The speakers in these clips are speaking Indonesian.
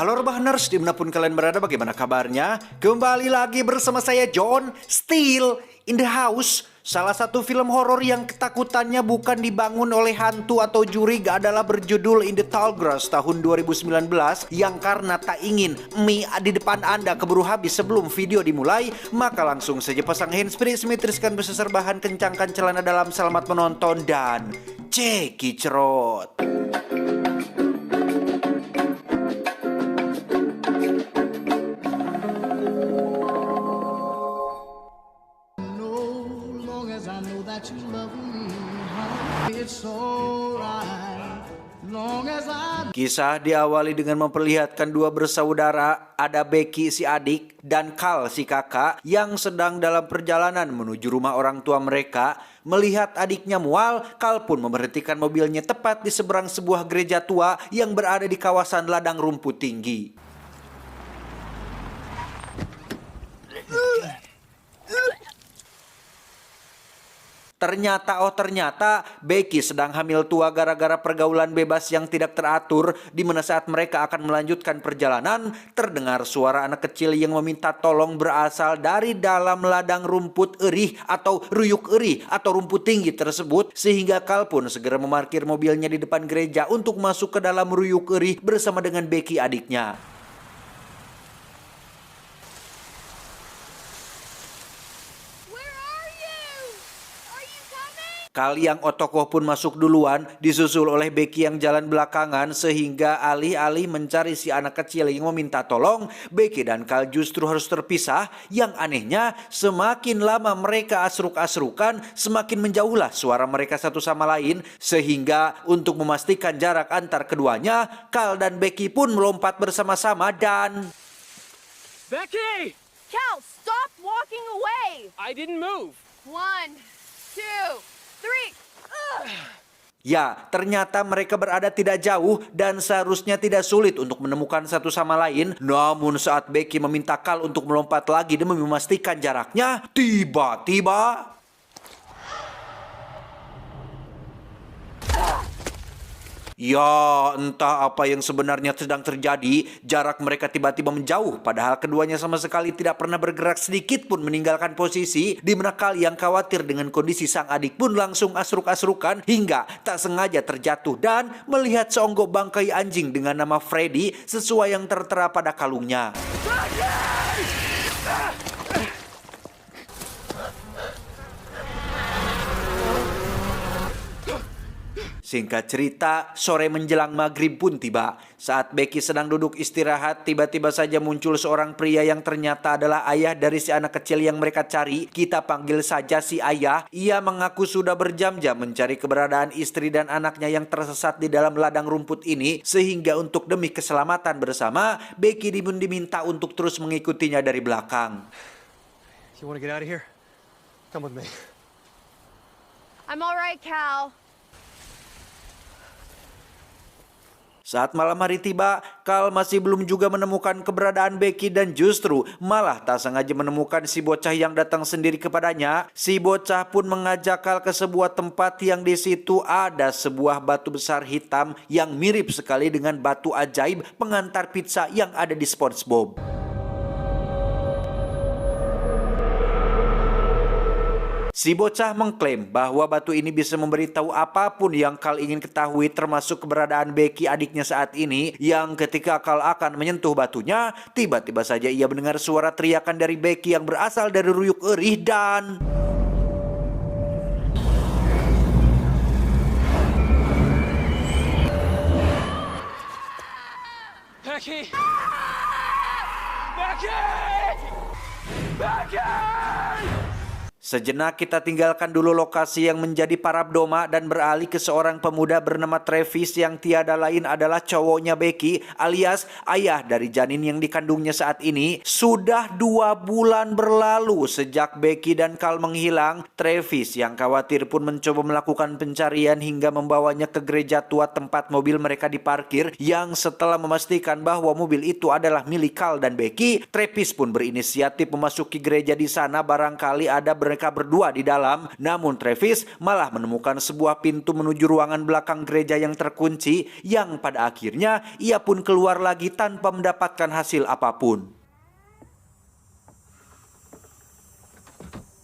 Halo Rebahaners, dimanapun kalian berada, bagaimana kabarnya? Kembali lagi bersama saya John, Still in the House. Salah satu film horor yang ketakutannya bukan dibangun oleh hantu atau jurig adalah berjudul In the Tall Grass tahun 2019, yang karena tak ingin mie di depan Anda keburu habis sebelum video dimulai, maka langsung saja pasang handsfree, simetriskan besar bahan, kencangkan celana dalam, selamat menonton dan cekicrot. Kisah diawali dengan memperlihatkan dua bersaudara, ada Becky si adik dan Carl si kakak yang sedang dalam perjalanan menuju rumah orang tua mereka. Melihat adiknya mual, Carl pun memberhentikan mobilnya tepat di seberang sebuah gereja tua yang berada di kawasan ladang rumput tinggi. Ternyata Becky sedang hamil tua gara-gara pergaulan bebas yang tidak teratur, di mana saat mereka akan melanjutkan perjalanan, terdengar suara anak kecil yang meminta tolong berasal dari dalam ladang rumput erih atau ruyuk erih atau rumput tinggi tersebut, sehingga Carl pun segera memarkir mobilnya di depan gereja untuk masuk ke dalam ruyuk erih bersama dengan Becky adiknya. Carl yang otokoh pun masuk duluan, disusul oleh Becky yang jalan belakangan, sehingga alih-alih mencari si anak kecil yang meminta tolong, Becky dan Carl justru harus terpisah. Yang anehnya, semakin lama mereka asruk-asrukan, semakin menjauhlah suara mereka satu sama lain, sehingga untuk memastikan jarak antar keduanya, Carl dan Becky pun melompat bersama-sama dan... Becky! Cal, stop walking away! I didn't move. 1, 2, 3. Ya, ternyata mereka berada tidak jauh dan seharusnya tidak sulit untuk menemukan satu sama lain. Namun saat Becky meminta Carl untuk melompat lagi demi memastikan jaraknya, tiba-tiba... Ya, entah apa yang sebenarnya sedang terjadi, jarak mereka tiba-tiba menjauh, padahal keduanya sama sekali tidak pernah bergerak sedikit pun meninggalkan posisi, di mana Carl yang khawatir dengan kondisi sang adik pun langsung asruk-asrukan hingga tak sengaja terjatuh dan melihat seonggok bangkai anjing dengan nama Freddy sesuai yang tertera pada kalungnya. Singkat cerita, sore menjelang maghrib pun tiba. Saat Becky sedang duduk istirahat, tiba-tiba saja muncul seorang pria yang ternyata adalah ayah dari si anak kecil yang mereka cari. Kita panggil saja si ayah. Ia mengaku sudah berjam-jam mencari keberadaan istri dan anaknya yang tersesat di dalam ladang rumput ini, sehingga untuk demi keselamatan bersama, Becky diminta untuk terus mengikutinya dari belakang. You want to get out of here? Come with me. I'm all right, Cal. Saat malam hari tiba, Carl masih belum juga menemukan keberadaan Becky dan justru malah tak sengaja menemukan si bocah yang datang sendiri kepadanya. Si bocah pun mengajak Carl ke sebuah tempat yang di situ ada sebuah batu besar hitam yang mirip sekali dengan batu ajaib pengantar pizza yang ada di SpongeBob. Si bocah mengklaim bahwa batu ini bisa memberitahu apapun yang Carl ingin ketahui, termasuk keberadaan Becky adiknya saat ini, yang ketika Carl akan menyentuh batunya, tiba-tiba saja ia mendengar suara teriakan dari Becky yang berasal dari ruyuk erih dan... Becky! Becky! Becky! Sejenak kita tinggalkan dulu lokasi yang menjadi parabdoma dan beralih ke seorang pemuda bernama Travis yang tiada lain adalah cowoknya Becky alias ayah dari janin yang dikandungnya saat ini. Sudah 2 bulan berlalu sejak Becky dan Carl menghilang. Travis yang khawatir pun mencoba melakukan pencarian hingga membawanya ke gereja tua tempat mobil mereka diparkir, yang setelah memastikan bahwa mobil itu adalah milik Carl dan Becky, Travis pun berinisiatif memasuki gereja di sana, barangkali ada mereka berdua di dalam. Namun Travis malah menemukan sebuah pintu menuju ruangan belakang gereja yang terkunci, yang pada akhirnya ia pun keluar lagi tanpa mendapatkan hasil apapun.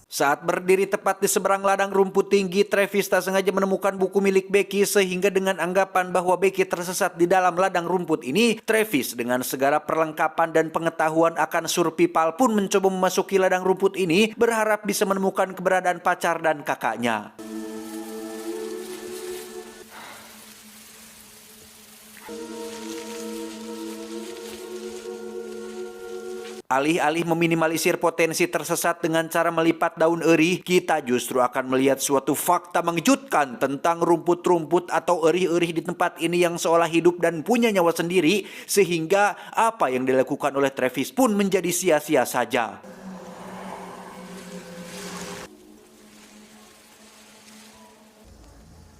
Saat berdiri tepat di seberang ladang rumput tinggi, Travis tak sengaja menemukan buku milik Becky, sehingga dengan anggapan bahwa Becky tersesat di dalam ladang rumput ini, Travis dengan segala perlengkapan dan pengetahuan akan survival pun mencoba memasuki ladang rumput ini, berharap bisa menemukan keberadaan pacar dan kakaknya. Alih-alih meminimalisir potensi tersesat dengan cara melipat daun eri, kita justru akan melihat suatu fakta mengejutkan tentang rumput-rumput atau eri-eri di tempat ini yang seolah hidup dan punya nyawa sendiri, sehingga apa yang dilakukan oleh Travis pun menjadi sia-sia saja.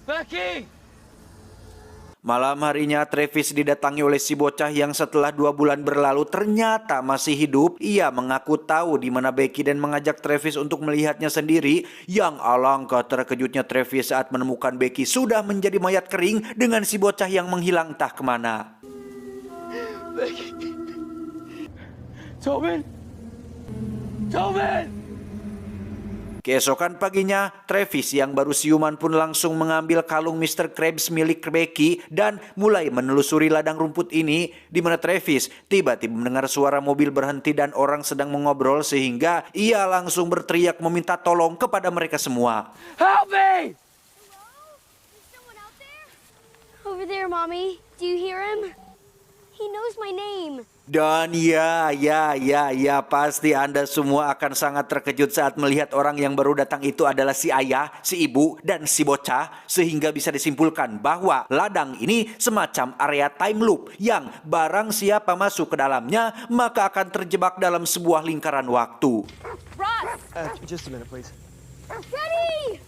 Becky! Malam harinya Travis didatangi oleh si bocah yang setelah 2 bulan berlalu ternyata masih hidup. Ia mengaku tahu di mana Becky dan mengajak Travis untuk melihatnya sendiri. Yang alangkah terkejutnya Travis saat menemukan Becky sudah menjadi mayat kering dengan si bocah yang menghilang entah kemana. Becky! Tobin! Tobin! Keesokan paginya, Travis yang baru siuman pun langsung mengambil kalung Mr. Krabs milik Becky dan mulai menelusuri ladang rumput ini, di mana Travis tiba-tiba mendengar suara mobil berhenti dan orang sedang mengobrol, sehingga ia langsung berteriak meminta tolong kepada mereka semua. Help me! Is someone out there? Over there, Mommy. Do you hear him? He knows my name. Dan ya, pasti Anda semua akan sangat terkejut saat melihat orang yang baru datang itu adalah si ayah, si ibu, dan si bocah. Sehingga bisa disimpulkan bahwa ladang ini semacam area time loop yang barang siapa masuk ke dalamnya maka akan terjebak dalam sebuah lingkaran waktu. Ross! Just a minute, please. Ready!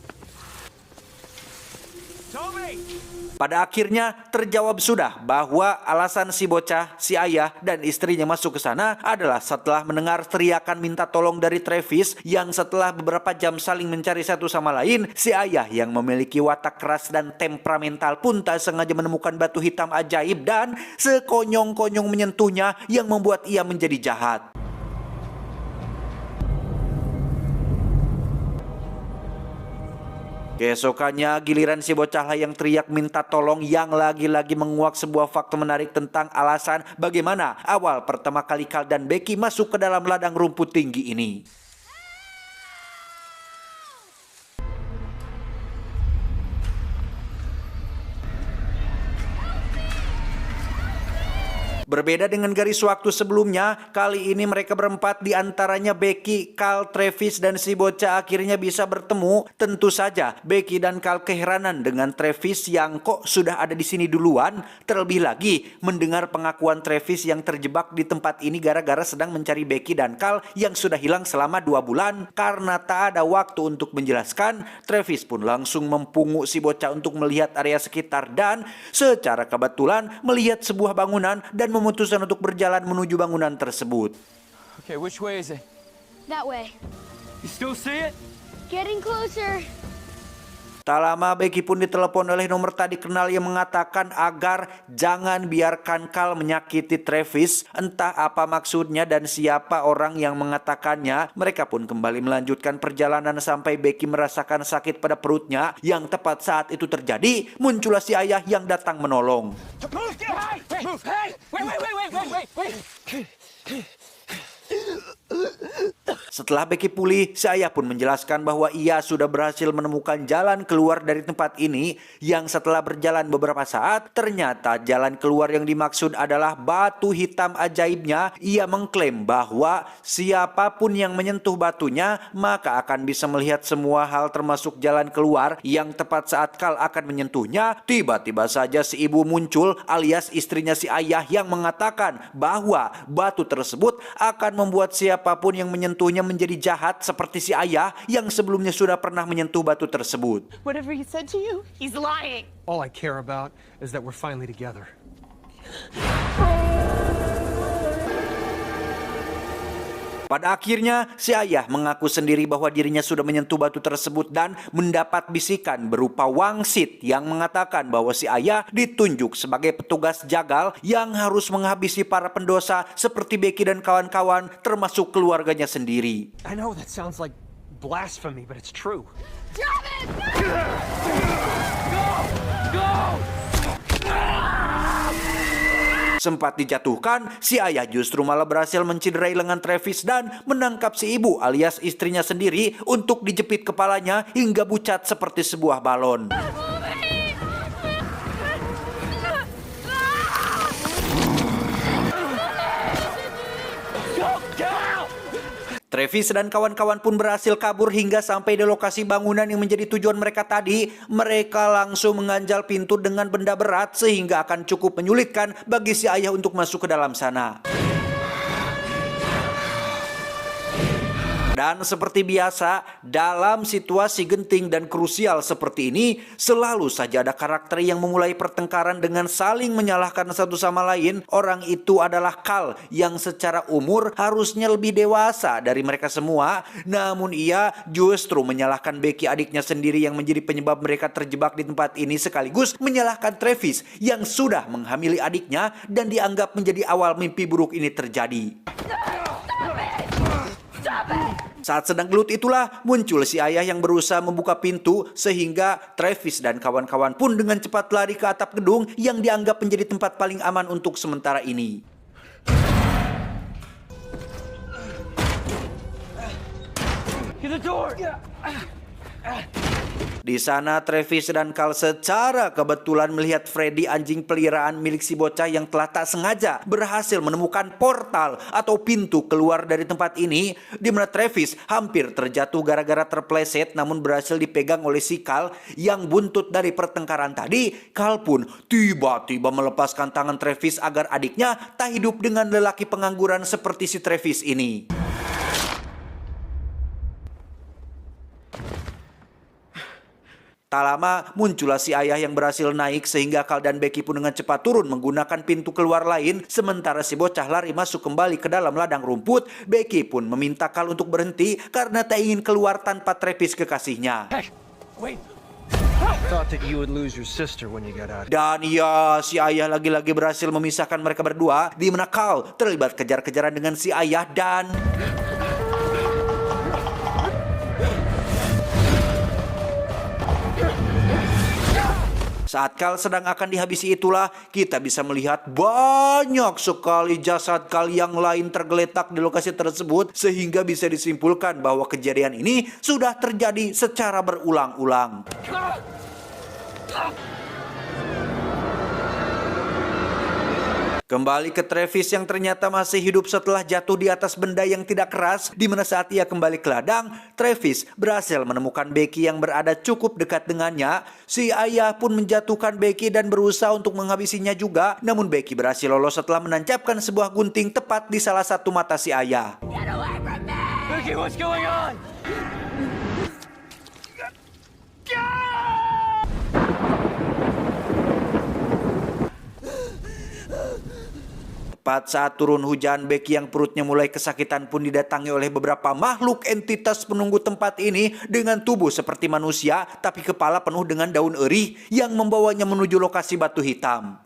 Pada akhirnya terjawab sudah bahwa alasan si bocah, si ayah, dan istrinya masuk ke sana adalah setelah mendengar teriakan minta tolong dari Travis yang setelah beberapa jam saling mencari satu sama lain, si ayah yang memiliki watak keras dan temperamental pun tak sengaja menemukan batu hitam ajaib dan sekonyong-konyong menyentuhnya yang membuat ia menjadi jahat. Keesokannya giliran si bocah lah yang teriak minta tolong, yang lagi-lagi menguak sebuah fakta menarik tentang alasan bagaimana awal pertama kali Carl dan Becky masuk ke dalam ladang rumput tinggi ini. Berbeda dengan garis waktu sebelumnya, kali ini mereka berempat, di antaranya Becky, Carl, Travis, dan si bocah akhirnya bisa bertemu. Tentu saja Becky dan Carl keheranan dengan Travis yang kok sudah ada di sini duluan. Terlebih lagi mendengar pengakuan Travis yang terjebak di tempat ini gara-gara sedang mencari Becky dan Carl yang sudah hilang selama 2 bulan. Karena tak ada waktu untuk menjelaskan, Travis pun langsung mempungut si bocah untuk melihat area sekitar dan secara kebetulan melihat sebuah bangunan dan memutuskan untuk berjalan menuju bangunan tersebut. Okay, which way is it? That way. You still see it? Getting closer. Tak lama Becky pun ditelepon oleh nomor tadi kenal yang mengatakan agar jangan biarkan Carl menyakiti Travis. Entah apa maksudnya dan siapa orang yang mengatakannya. Mereka pun kembali melanjutkan perjalanan sampai Becky merasakan sakit pada perutnya. Yang tepat saat itu terjadi, muncullah si ayah yang datang menolong. Setelah Becky pulih, si ayah pun menjelaskan bahwa ia sudah berhasil menemukan jalan keluar dari tempat ini, yang setelah berjalan beberapa saat, ternyata jalan keluar yang dimaksud adalah batu hitam ajaibnya. Ia mengklaim bahwa siapapun yang menyentuh batunya, maka akan bisa melihat semua hal termasuk jalan keluar. Yang tepat saat Carl akan menyentuhnya, tiba-tiba saja si ibu muncul alias istrinya si ayah yang mengatakan bahwa batu tersebut akan membuat siapapun yang menyentuhnya menjadi jahat seperti si ayah yang sebelumnya sudah pernah menyentuh batu tersebut. Whatever he said to you, he's lying. All I care about is that we're finally together. Pada akhirnya, si ayah mengaku sendiri bahwa dirinya sudah menyentuh batu tersebut dan mendapat bisikan berupa wangsit yang mengatakan bahwa si ayah ditunjuk sebagai petugas jagal yang harus menghabisi para pendosa seperti Becky dan kawan-kawan termasuk keluarganya sendiri. I know that sounds like blasphemy, but it's true. Travis! Sempat dijatuhkan, si ayah justru malah berhasil menciderai lengan Travis dan menangkap si ibu alias istrinya sendiri untuk dijepit kepalanya hingga bucat seperti sebuah balon. Travis dan kawan-kawan pun berhasil kabur hingga sampai di lokasi bangunan yang menjadi tujuan mereka tadi. Mereka langsung mengganjal pintu dengan benda berat sehingga akan cukup menyulitkan bagi si ayah untuk masuk ke dalam sana. Dan seperti biasa, dalam situasi genting dan krusial seperti ini, selalu saja ada karakter yang memulai pertengkaran dengan saling menyalahkan satu sama lain. Orang itu adalah Carl yang secara umur harusnya lebih dewasa dari mereka semua. Namun ia justru menyalahkan Becky adiknya sendiri yang menjadi penyebab mereka terjebak di tempat ini, sekaligus menyalahkan Travis yang sudah menghamili adiknya dan dianggap menjadi awal mimpi buruk ini terjadi. Saat sedang gelut itulah muncul si ayah yang berusaha membuka pintu sehingga Travis dan kawan-kawan pun dengan cepat lari ke atap gedung yang dianggap menjadi tempat paling aman untuk sementara ini. Get the door! Di sana Travis dan Carl secara kebetulan melihat Freddy, anjing peliharaan milik si bocah yang telah tak sengaja berhasil menemukan portal atau pintu keluar dari tempat ini, di mana Travis hampir terjatuh gara-gara terpleset namun berhasil dipegang oleh si Carl yang buntut dari pertengkaran tadi. Carl pun tiba-tiba melepaskan tangan Travis agar adiknya tak hidup dengan lelaki pengangguran seperti si Travis ini. Tak lama muncullah si ayah yang berhasil naik sehingga Carl dan Becky pun dengan cepat turun menggunakan pintu keluar lain. Sementara si bocah lari masuk kembali ke dalam ladang rumput. Becky pun meminta Carl untuk berhenti karena tak ingin keluar tanpa Travis kekasihnya. Hey, wait! Thought that you would lose your sister when you got out. Dan ya, si ayah lagi-lagi berhasil memisahkan mereka berdua, di mana Carl terlibat kejar-kejaran dengan si ayah dan... Saat Carl sedang akan dihabisi itulah kita bisa melihat banyak sekali jasad Carl yang lain tergeletak di lokasi tersebut, sehingga bisa disimpulkan bahwa kejadian ini sudah terjadi secara berulang-ulang. Kembali ke Travis yang ternyata masih hidup setelah jatuh di atas benda yang tidak keras, di mana saat ia kembali ke ladang, Travis berhasil menemukan Becky yang berada cukup dekat dengannya. Si ayah pun menjatuhkan Becky dan berusaha untuk menghabisinya juga, namun Becky berhasil lolos setelah menancapkan sebuah gunting tepat di salah satu mata si ayah. Get away from me! Becky, what's going on? Tepat saat turun hujan, Becky yang perutnya mulai kesakitan pun didatangi oleh beberapa makhluk entitas penunggu tempat ini dengan tubuh seperti manusia tapi kepala penuh dengan daun eri yang membawanya menuju lokasi batu hitam.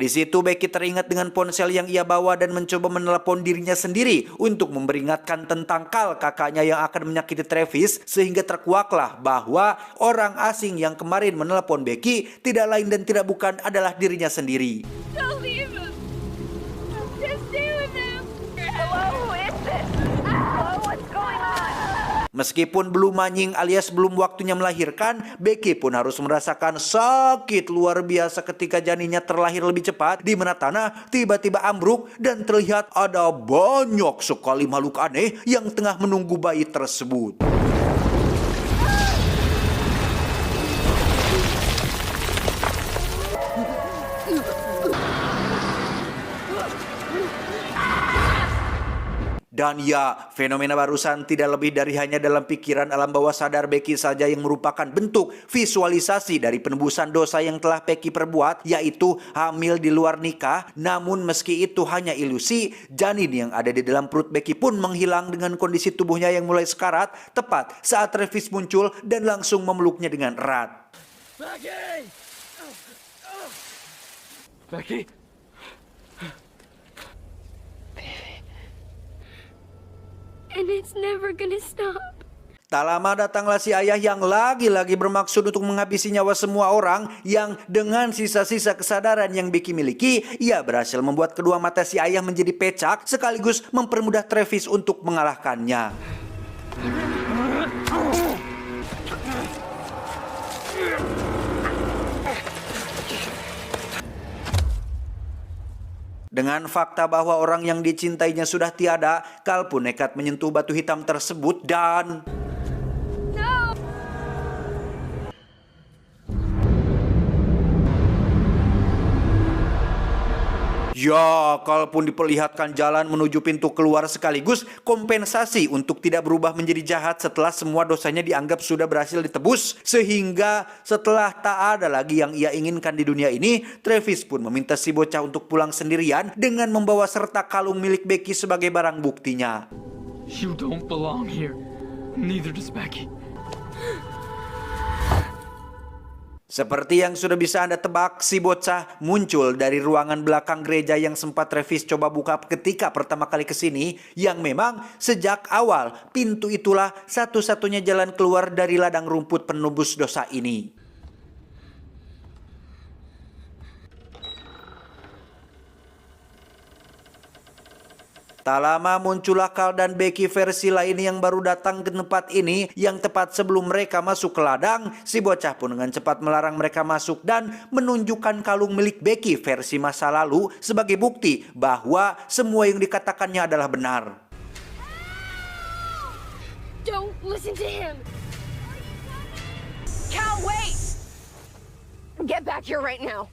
Di situ Becky teringat dengan ponsel yang ia bawa dan mencoba menelepon dirinya sendiri untuk memperingatkan tentang Carl, kakaknya yang akan menyakiti Travis, sehingga terkuaklah bahwa orang asing yang kemarin menelepon Becky tidak lain dan tidak bukan adalah dirinya sendiri. Don't leave him! Just stay with him! Hello, who is this? Hello, what's going on? Meskipun belum manying alias belum waktunya melahirkan, Becky pun harus merasakan sakit luar biasa ketika janinnya terlahir lebih cepat, di mana tanah tiba-tiba ambruk dan terlihat ada banyak sekali makhluk aneh yang tengah menunggu bayi tersebut. Dan ya, fenomena barusan tidak lebih dari hanya dalam pikiran alam bawah sadar Becky saja yang merupakan bentuk visualisasi dari penebusan dosa yang telah Becky perbuat, yaitu hamil di luar nikah. Namun meski itu hanya ilusi, janin yang ada di dalam perut Becky pun menghilang dengan kondisi tubuhnya yang mulai sekarat, tepat saat Travis muncul dan langsung memeluknya dengan erat. Becky! Becky? And it's never gonna stop. Tak lama datanglah si ayah yang lagi-lagi bermaksud untuk menghabisi nyawa semua orang, yang dengan sisa-sisa kesadaran yang Becky miliki, ia berhasil membuat kedua mata si ayah menjadi pecak sekaligus mempermudah Travis untuk mengalahkannya. Dengan fakta bahwa orang yang dicintainya sudah tiada, Carl pun nekat menyentuh batu hitam tersebut dan... No! Ya, Carl pun diperlihatkan jalan menuju pintu keluar sekaligus kompensasi untuk tidak berubah menjadi jahat setelah semua dosanya dianggap sudah berhasil ditebus. Sehingga setelah tak ada lagi yang ia inginkan di dunia ini, Travis pun meminta si bocah untuk pulang sendirian dengan membawa serta kalung milik Becky sebagai barang buktinya. You don't belong here. Neither does Becky. Seperti yang sudah bisa Anda tebak, si bocah muncul dari ruangan belakang gereja yang sempat Travis coba buka ketika pertama kali kesini, yang memang sejak awal pintu itulah satu-satunya jalan keluar dari ladang rumput penembus dosa ini. Tak lama muncullah Carl dan Becky versi lain yang baru datang ke tempat ini, yang tepat sebelum mereka masuk ke ladang, si bocah pun dengan cepat melarang mereka masuk dan menunjukkan kalung milik Becky versi masa lalu sebagai bukti bahwa semua yang dikatakannya adalah benar. Don't listen to him! Cal, wait! Get back here right now.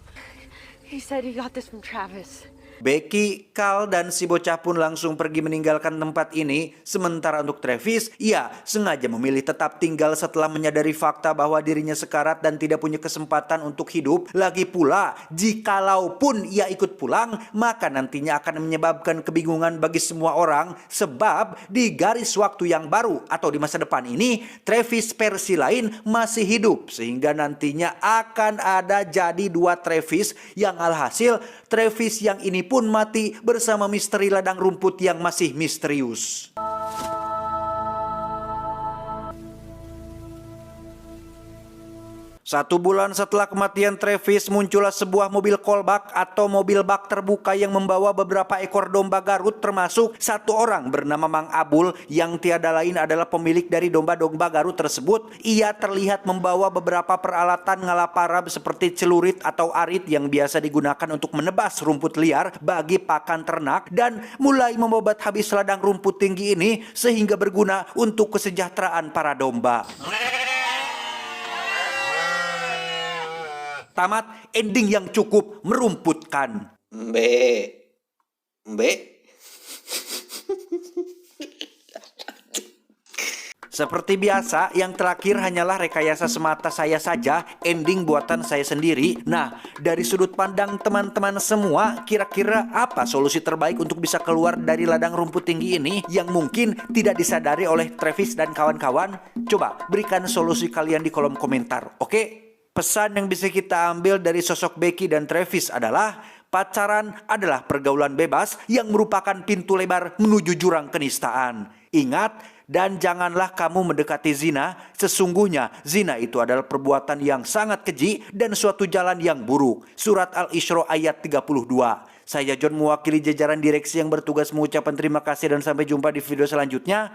He said he got this from Travis. Becky, Carl, dan si bocah pun langsung pergi meninggalkan tempat ini. Sementara untuk Travis, ia sengaja memilih tetap tinggal setelah menyadari fakta bahwa dirinya sekarat dan tidak punya kesempatan untuk hidup. Lagi pula, jikalaupun ia ikut pulang, maka nantinya akan menyebabkan kebingungan bagi semua orang. Sebab di garis waktu yang baru atau di masa depan ini, Travis versi lain masih hidup. Sehingga nantinya akan ada jadi dua Travis, yang alhasil Travis yang ini pun mati bersama misteri ladang rumput yang masih misterius. Satu bulan setelah kematian Travis, muncullah sebuah mobil callback atau mobil bak terbuka yang membawa beberapa ekor domba Garut, termasuk satu orang bernama Mang Abul yang tiada lain adalah pemilik dari domba-domba Garut tersebut. Ia terlihat membawa beberapa peralatan ngalaparab seperti celurit atau arit yang biasa digunakan untuk menebas rumput liar bagi pakan ternak, dan mulai membabat habis ladang rumput tinggi ini sehingga berguna untuk kesejahteraan para domba. Tamat ending yang cukup merumputkan. Seperti biasa, yang terakhir hanyalah rekayasa semata saya saja, ending buatan saya sendiri. Nah, dari sudut pandang teman-teman semua, kira-kira apa solusi terbaik untuk bisa keluar dari ladang rumput tinggi ini yang mungkin tidak disadari oleh Travis dan kawan-kawan? Coba berikan solusi kalian di kolom komentar, oke? Pesan yang bisa kita ambil dari sosok Becky dan Travis adalah pacaran adalah pergaulan bebas yang merupakan pintu lebar menuju jurang kenistaan. Ingat, dan janganlah kamu mendekati zina. Sesungguhnya zina itu adalah perbuatan yang sangat keji dan suatu jalan yang buruk. Surat Al-Isra ayat 32. Saya John mewakili jajaran direksi yang bertugas mengucapkan terima kasih dan sampai jumpa di video selanjutnya.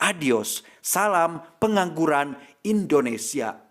Adios. Salam pengangguran Indonesia.